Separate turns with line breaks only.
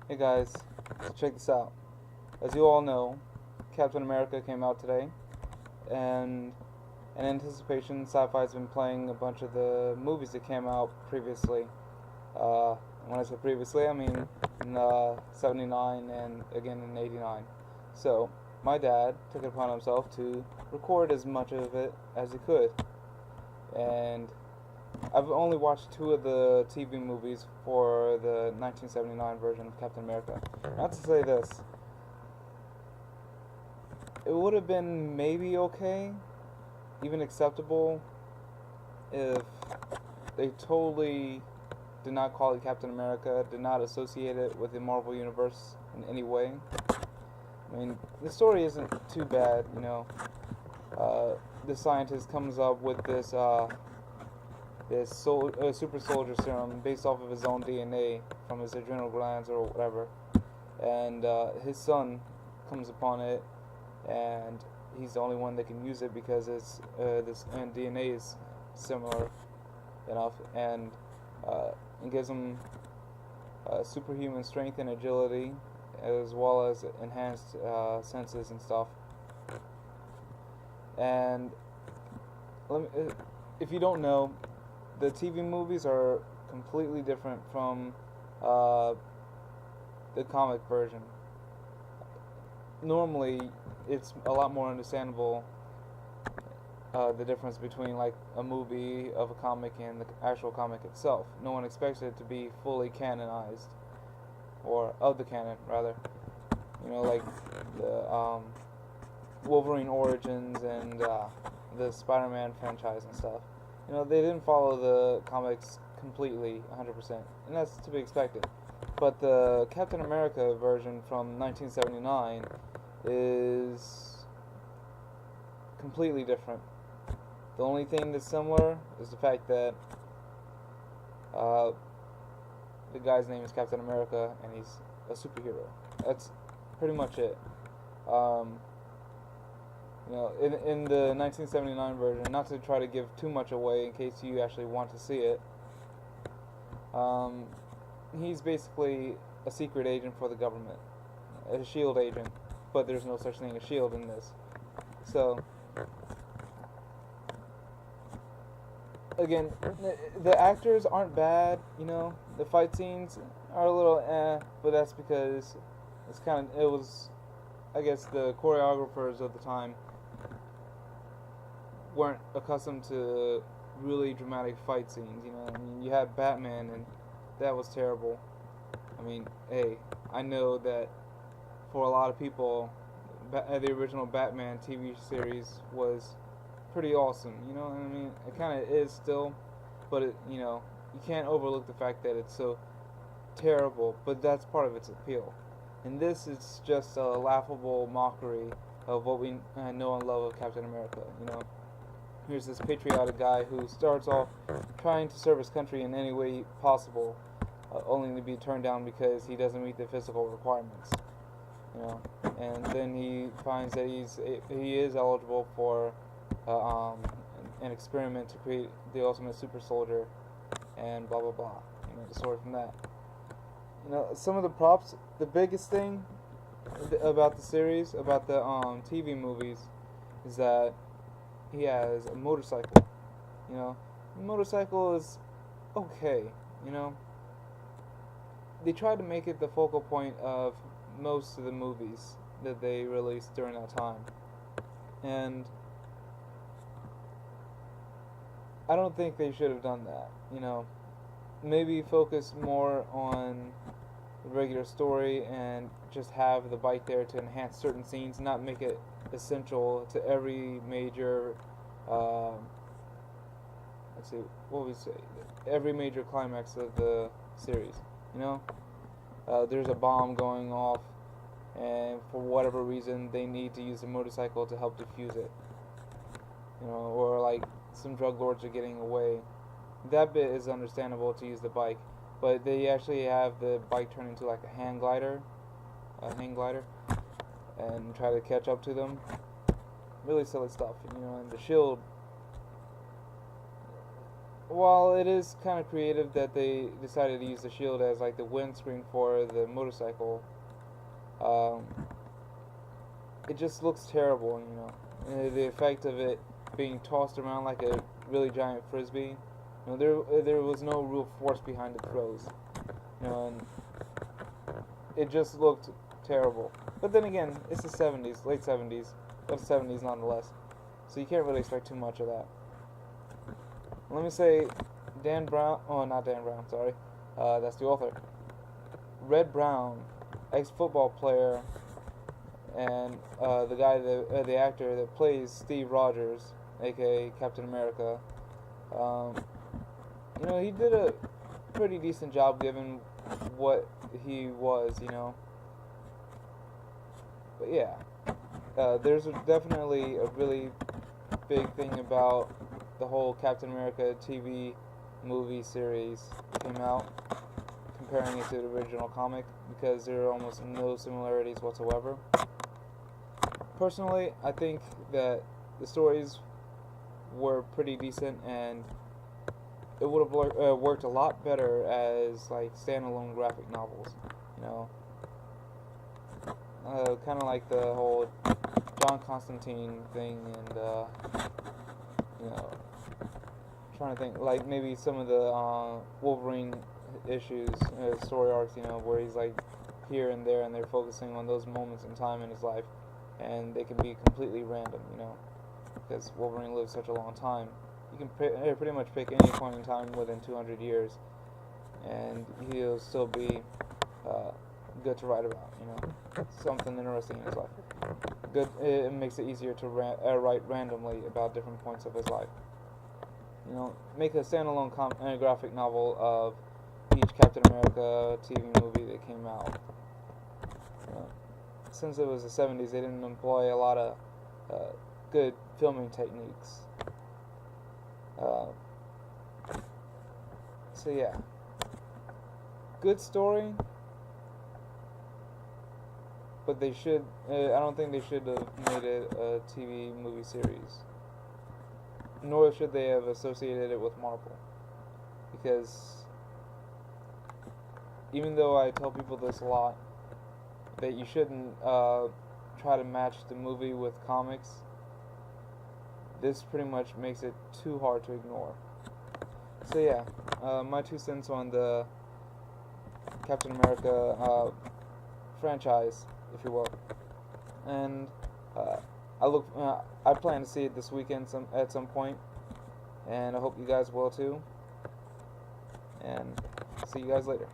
Hey guys, so check this out. As you all know, Captain America came out today, and in anticipation, Sci-Fi's been playing a bunch of the movies that came out previously. Uh, when I say previously, I mean in '79 and again in '89. So my dad took it upon himself to record as much of it as he could, and I've only watched two of the TV movies for the 1979 version of Captain America. Not to say this, it would have been maybe okay, even acceptable, if they totally did not call it Captain America, did not associate it with the Marvel Universe in any way. I mean, the story isn't too bad, you know. The scientist comes up with this super soldier serum based off of his own DNA from his adrenal glands or whatever, and his son comes upon it, and he's the only one that can use it because it's this and DNA is similar enough, and it gives him superhuman strength and agility, as well as enhanced senses and stuff. And let me, if you don't know, the TV movies are completely different from uh, the comic version. Normally, it's a lot more understandable the difference between like a movie of a comic and the actual comic itself. No one expects it to be fully canonized, or of the canon rather. You know, like the Wolverine Origins and the Spider-Man franchise and stuff. You know, they didn't follow the comics completely 100%, and that's to be expected. But the Captain America version from 1979 is completely different. The only thing that's similar is the fact that uh, the guy's name is Captain America and he's a superhero. That's pretty much it. Um, you know, in the 1979 version, not to try to give too much away in case you actually want to see it, um, he's basically a secret agent for the government, a shield agent, but there's no such thing as shield in this. So again, the actors aren't bad. You know, the fight scenes are a little but that's because it was, I guess, the choreographers of the time weren't accustomed to really dramatic fight scenes. You know, I mean, you had Batman, and that was terrible. I mean, hey, I know that for a lot of people, the original Batman TV series was pretty awesome. You know what I mean? It kind of is still, but you can't overlook the fact that it's so terrible. But that's part of its appeal. And this is just a laughable mockery of what we know and love of Captain America. You know, here's this patriotic guy who starts off trying to serve his country in any way possible, only to be turned down because he doesn't meet the physical requirements. You know, and then he finds that he is eligible for uh, um, an experiment to create the ultimate super soldier, and blah blah blah. You know, the story from that. You know, some of the props. The biggest thing about the series, about the TV movies, is that he has a motorcycle. You know, the motorcycle is okay. You know, they tried to make it the focal point of most of the movies that they released during that time, and I don't think they should have done that. You know, maybe focus more on the regular story and just have the bike there to enhance certain scenes, not make it essential to every major. Um, let's see, what we say, every major climax of the series. You know, there's a bomb going off, and for whatever reason, they need to use a motorcycle to help defuse it. You know, or like some drug lords are getting away. That bit is understandable to use the bike, but they actually have the bike turn into like a hang glider, and try to catch up to them. Really silly stuff, you know. And the shield, while it is kind of creative that they decided to use the shield as like the windscreen for the motorcycle, um, it just looks terrible, you know. And the effect of it being tossed around like a really giant frisbee, you know, there was no real force behind the throws, you know, and it just looked terrible. But then again, it's the 70s, late 70s, but 70s nonetheless. So you can't really expect too much of that. Let me say, Dan Brown, oh, not Dan Brown, sorry, that's the author. Red Brown, ex-football player, and the guy, the actor that plays Steve Rogers, aka Captain America, um, you know, he did a pretty decent job given what he was, you know. But yeah, there's definitely a really big thing about the whole Captain America TV movie series that came out, comparing it to the original comic, because there are almost no similarities whatsoever. Personally, I think that the stories were pretty decent, and it would have worked a lot better as like standalone graphic novels, you know. Kind of like the whole John Constantine thing, and you know, trying to think like maybe some of the Wolverine issues, story arcs, you know, where he's like here and there, and they're focusing on those moments in time in his life, and they can be completely random, you know, because Wolverine lives such a long time. You can pretty much pick any point in time within 200 years, and he'll still be good to write about, you know, something interesting in his life. Good, it makes it easier to write randomly about different points of his life. You know, make a standalone graphic novel of each Captain America TV movie that came out. Since it was the 70s, they didn't employ a lot of good filming techniques. So yeah, good story, but they should. I don't think they should have made it a TV movie series. Nor should they have associated it with Marvel, because even though I tell people this a lot, that you shouldn't try to match the movie with comics, this pretty much makes it too hard to ignore. So yeah, my 2 cents on the Captain America franchise, if you will, and I plan to see it this weekend at some point, and I hope you guys will too. And see you guys later.